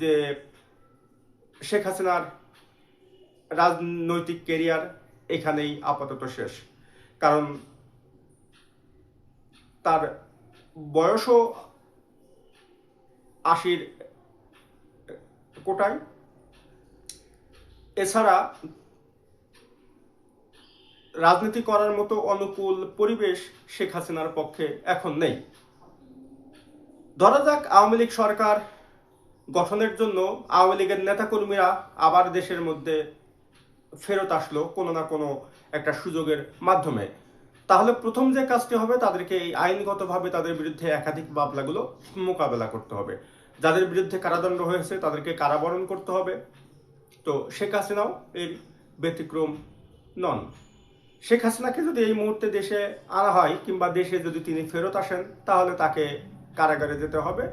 যে শেখ হাসিনার রাজনৈতিক কেরিয়ার এখানেই আপাতত শেষ। কারণ তার বয়সও 80-র কোটায়। এছাড়া রাজনীতি করার মতো অনুকূল পরিবেশ শেখ হাসিনার পক্ষে এখন নেই। ধরা যাক আওয়ামী লীগ সরকার গঠনের জন্য আওয়ামী লীগের নেতাকর্মীরা আবার দেশের মধ্যে ফেরত আসলো কোনো না কোনো একটা সুযোগের মাধ্যমে, তাহলে প্রথম যে কাজটি হবে তাদেরকে এই আইনগতভাবে তাদের বিরুদ্ধে একাধিক মামলাগুলো মোকাবেলা করতে হবে। যাদের বিরুদ্ধে কারাদণ্ড হয়েছে তাদেরকে কারাবরণ করতে হবে। তো শেখ হাসিনাও এর ব্যতিক্রম নন। শেখ হাসিনাকে যদি এই মুহূর্তে দেশে আনা হয় কিংবা দেশে যদি তিনি ফেরত আসেন, তাহলে তাকে কারাগারে যেতে হবে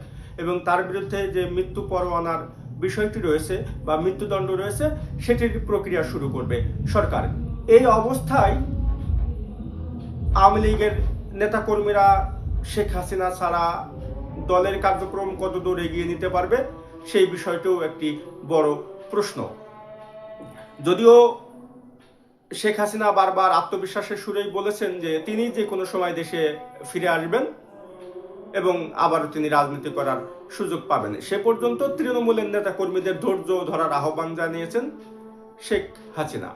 এবং তার বিরুদ্ধে যে মৃত্যু পরোয়ানার বিষয়টি রয়েছে বা মৃত্যুদণ্ড রয়েছে সেটির প্রক্রিয়া শুরু করবে সরকার। এই অবস্থায় আওয়ামী লীগের নেতাকর্মীরা শেখ হাসিনা ছাড়া দলের কার্যক্রম কতদূর এগিয়ে নিতে পারবে সেই বিষয়টিও একটি বড় প্রশ্ন। যদিও শেখ হাসিনা বারবার আত্মবিশ্বাসের সুরেই বলেছেন যে তিনি যে কোনো সময় দেশে ফিরে আসবেন এবং আবারও তিনি রাজনীতি করার সুযোগ পাবেন। সে পর্যন্ত তৃণমূলের নেতা কর্মীদের ধৈর্য ধরার আহ্বান জানিয়েছেন শেখ হাসিনা।